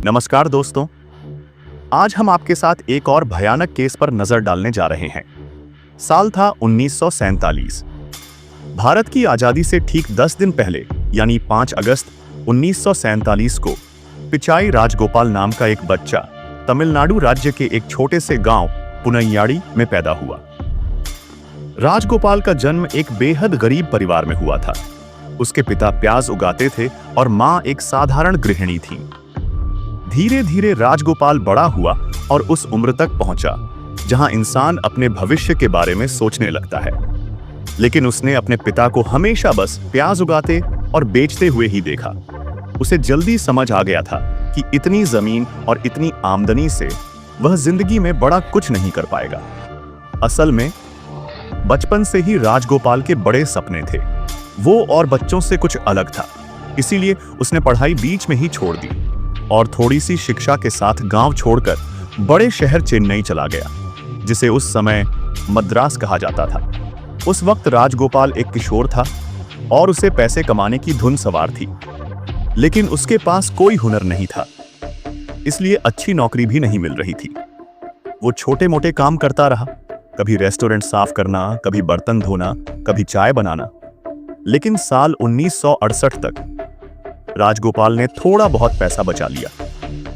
नमस्कार दोस्तों, आज हम आपके साथ एक और भयानक केस पर नजर डालने जा रहे हैं। साल था 1947। भारत की आजादी से ठीक 10 दिन पहले यानी 5 अगस्त 1947 को पिचाई राजगोपाल नाम का एक बच्चा तमिलनाडु राज्य के एक छोटे से गांव पुनैयाड़ी में पैदा हुआ। राजगोपाल का जन्म एक बेहद गरीब परिवार में हुआ था। उसके पिता प्याज उगाते थे और मां एक साधारण गृहिणी थी। धीरे धीरे राजगोपाल बड़ा हुआ और उस उम्र तक पहुंचा जहां इंसान अपने भविष्य के बारे में सोचने लगता है। लेकिन उसने अपने पिता को हमेशा बस प्याज उगाते और बेचते हुए ही देखा। उसे जल्दी समझ आ गया था कि इतनी जमीन और इतनी आमदनी से वह जिंदगी में बड़ा कुछ नहीं कर पाएगा। असल में बचपन से ही राजगोपाल के बड़े सपने थे। वो और बच्चों से कुछ अलग था, इसीलिए उसने पढ़ाई बीच में ही छोड़ दी और थोड़ी सी शिक्षा के साथ गांव छोड़कर बड़े शहर चेन्नई चला गया, जिसे उस समय मद्रास कहा जाता था। उस वक्त राजगोपाल एक किशोर था और उसे पैसे कमाने की धुन सवार थी, लेकिन उसके पास कोई हुनर नहीं था, इसलिए अच्छी नौकरी भी नहीं मिल रही थी। वो छोटे मोटे काम करता रहा, कभी रेस्टोरेंट साफ करना, कभी बर्तन धोना, कभी चाय बनाना। लेकिन साल 1968 तक राजगोपाल ने थोड़ा बहुत पैसा बचा लिया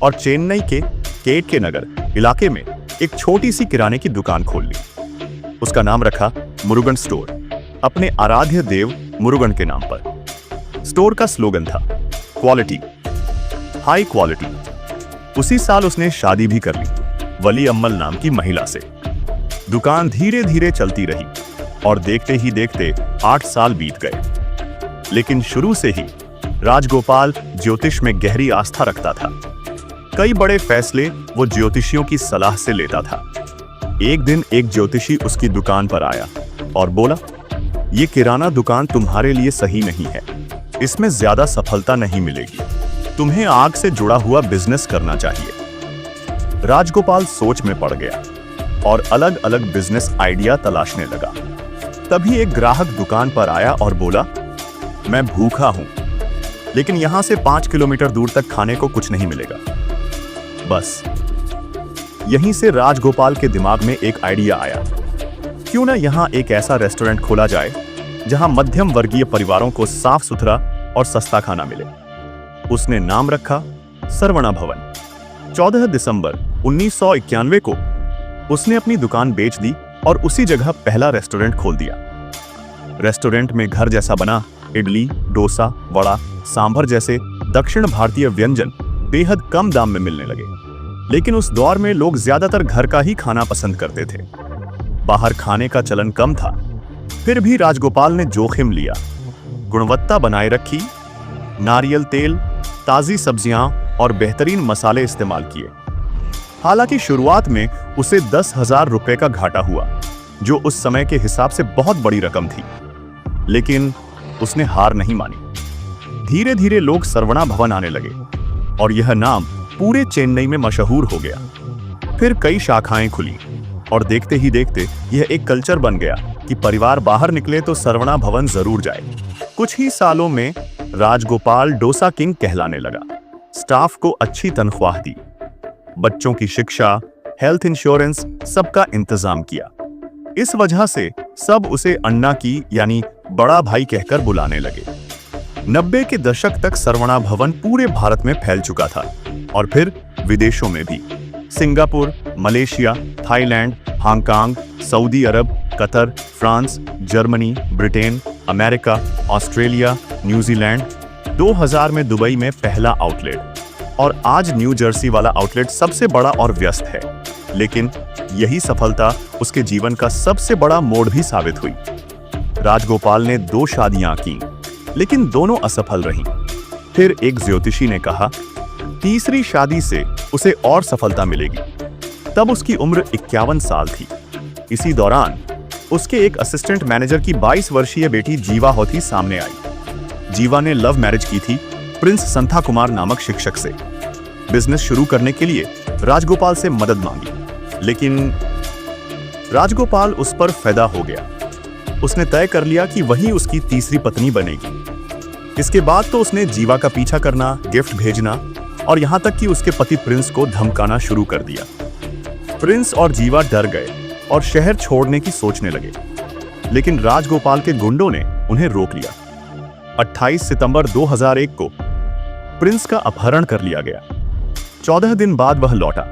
और चेन्नई के केट के नगर इलाके में एक छोटी सी किराने की दुकान खोल ली। उसका नाम रखा मुरुगन स्टोर, अपने आराध्य देव मुरुगन के नाम पर। स्टोर का स्लोगन था क्वालिटी, हाई क्वालिटी। उसी साल उसने शादी भी कर ली, वली अम्मल नाम की महिला से। दुकान धीरे धीरे चलती रही और देखते ही देखते 8 साल बीत गए। लेकिन शुरू से ही राजगोपाल ज्योतिष में गहरी आस्था रखता था। कई बड़े फैसले वो ज्योतिषियों की सलाह से लेता था। एक दिन एक ज्योतिषी उसकी दुकान पर आया और बोला, ये किराना दुकान तुम्हारे लिए सही नहीं है, इसमें ज्यादा सफलता नहीं मिलेगी, तुम्हें आग से जुड़ा हुआ बिजनेस करना चाहिए। राजगोपाल सोच में पड़ गया और अलग अलग बिजनेस आइडिया तलाशने लगा। तभी एक ग्राहक दुकान पर आया और बोला, मैं भूखा हूं, लेकिन यहां से 5 किलोमीटर दूर तक खाने को कुछ नहीं मिलेगा। बस यहीं से राजगोपाल के दिमाग में एक आइडिया आया, क्यों ना यहां एक ऐसा रेस्टोरेंट खोला जाए जहां मध्यम वर्गीय परिवारों को साफ सुथरा और सस्ता खाना मिले। उसने नाम रखा सरवणा भवन। 14 दिसंबर 1991 को उसने अपनी दुकान बेच दी और उसी जगह पहला रेस्टोरेंट खोल दिया। रेस्टोरेंट में घर जैसा बना इडली, डोसा, वड़ा, सांभर जैसे दक्षिण भारतीय व्यंजन बेहद कम दाम में मिलने लगे। लेकिन उस दौर में लोग ज्यादातर घर का ही खाना पसंद करते थे, बाहर खाने का चलन कम था। फिर भी राजगोपाल ने जोखिम लिया, गुणवत्ता बनाए रखी, नारियल तेल, ताजी सब्जियां और बेहतरीन मसाले इस्तेमाल किए। हालांकि शुरुआत में उसे 10,000 रुपए का घाटा हुआ, जो उस समय के हिसाब से बहुत बड़ी रकम थी। लेकिन उसने हार नहीं मानी। धीरे धीरे लोग सरवणा भवन आने लगे और यह नाम पूरे चेन्नई में मशहूर हो गया। फिर कई शाखाएं खुली और देखते ही देखते यह एक कल्चर बन गया कि परिवार बाहर निकले तो सरवणा भवन जरूर जाए। कुछ ही सालों में राजगोपाल डोसा किंग कहलाने लगा। स्टाफ को अच्छी तनख्वाह दी, बच्चों की शिक्षा, हेल्थ इंश्योरेंस सबका इंतजाम किया। इस वजह से सब उसे अन्ना की यानी बड़ा भाई कहकर बुलाने लगे। 90 के दशक तक सरवणा भवन पूरे भारत में फैल चुका था और फिर विदेशों में भी। सिंगापुर, मलेशिया, थाईलैंड, हांगकांग, सऊदी अरब, Qatar, France, Germany, Britain, America, Australia, New Zealand. 2000 में दुबई में पहला आउटलेट और आज न्यू जर्सी वाला आउटलेट सबसे बड़ा और व्यस्त है। लेकिन यही सफलता उसके जीवन का सबसे बड़ा मोड़ भी साबित हुई। राजगोपाल ने 2 शादियां की, लेकिन दोनों असफल रहीं। फिर एक ज्योतिषी ने कहा, तीसरी शादी से उसे और सफलता मिलेगी। तब उसकी उम्र 51 साल थी। इसी दौरान उसके एक असिस्टेंट मैनेजर की 22 वर्षीय बेटी जीवा होती सामने आई। जीवा ने लव मैरिज की थी प्रिंस संथा कुमार नामक शिक्षक से। बिजनेस शुरू करने के लिए राजगोपाल से मदद मांगी, लेकिन राजगोपाल उस पर फिदा हो गया। उसने तय कर लिया कि वही उसकी तीसरी पत्नी बनेगी। इसके बाद तो उसने जीवा का पीछा करना, गिफ्ट भेजना और यहां तक कि उसके पति प्रिंस को धमकाना शुरू कर दिया। प्रिंस और जीवा डर गए और शहर छोड़ने की सोचने लगे, लेकिन राजगोपाल के गुंडों ने उन्हें रोक लिया। 28 सितंबर 2001 को प्रिंस का अपहरण कर लिया गया। 14 दिन बाद वह लौटा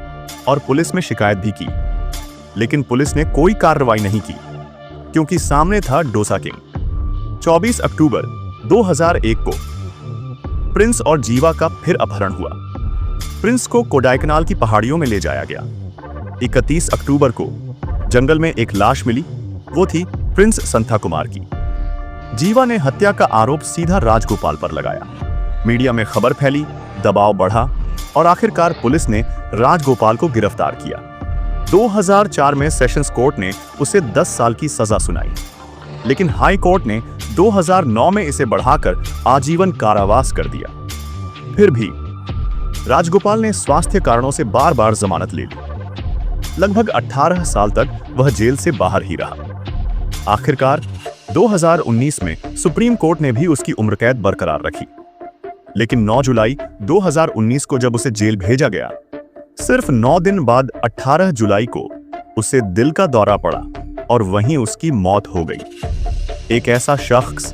और पुलिस में शिकायत भी की, लेकिन पुलिस ने कोई कार्रवाई नहीं की क्योंकि सामने था डोसा किंग। 24 अक्टूबर 2001 को प्रिंस और जीवा का फिर अपहरण हुआ। प्रिंस को कोडाईकनाल की पहाड़ियों में ले जाया गया। 31 अक्टूबर को जंगल में एक लाश मिली, वो थी प्रिंस संथा कुमार की। जीवा ने हत्या का आरोप सीधा राजगोपाल पर लगाया। मीडिया में खबर फैली, दबाव बढ़ा और आखिरकार पुलिस ने राजगोपाल को गिरफ्तार किया। 2004 में सेशंस कोर्ट ने उसे 10 साल की सजा सुनाई, लेकिन हाई कोर्ट ने 2009 में इसे बढ़ाकर आजीवन कारावास कर दिया। फिर भी राजगोपाल ने स्वास्थ्य कारणों से बार बार जमानत ले ली। लगभग 18 साल तक वह जेल से बाहर ही रहा। आखिरकार 2019 में सुप्रीम कोर्ट ने भी उसकी उम्र कैद बरकरार रखी, लेकिन 9 जुलाई 2019 को जब उसे जेल भेजा गया, सिर्फ 9 दिन बाद 18 जुलाई को उसे दिल का दौरा पड़ा और वहीं उसकी मौत हो गई। एक ऐसा शख्स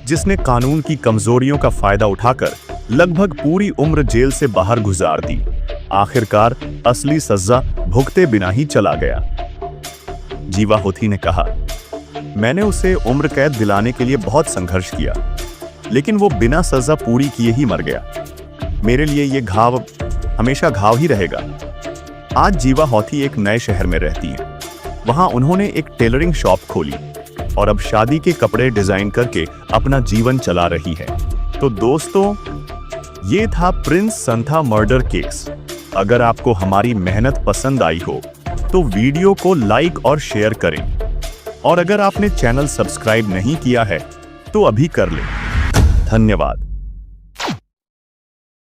जिसने कानून की कमजोरियों का फायदा उठाकर लगभग पूरी उम्र जेल से बाहर गुजार दी, आखिरकार असली सजा भुगते बिना ही चला गया। जीवा होती ने कहा, मैंने उसे उम्र कैद दिलाने के लिए बहुत संघर्ष किया, लेकिन वो बिना सजा पूरी किए ही मर गया। मेरे लिए ये घाव हमेशा घाव ही रहेगा। आज जीवा हॉथी एक नए शहर में रहती हैं। वहां उन्होंने एक टेलरिंग शॉप खोली और अब शादी के कपड़े डिजाइन करके अपना जीवन चला रही है। तो दोस्तों, ये था प्रिंस संथा मर्डर केस। अगर आपको हमारी मेहनत पसंद आई हो तो वीडियो को लाइक और शेयर करें, और अगर आपने चैनल सब्सक्राइब नहीं किया है तो अभी कर लें। धन्यवाद।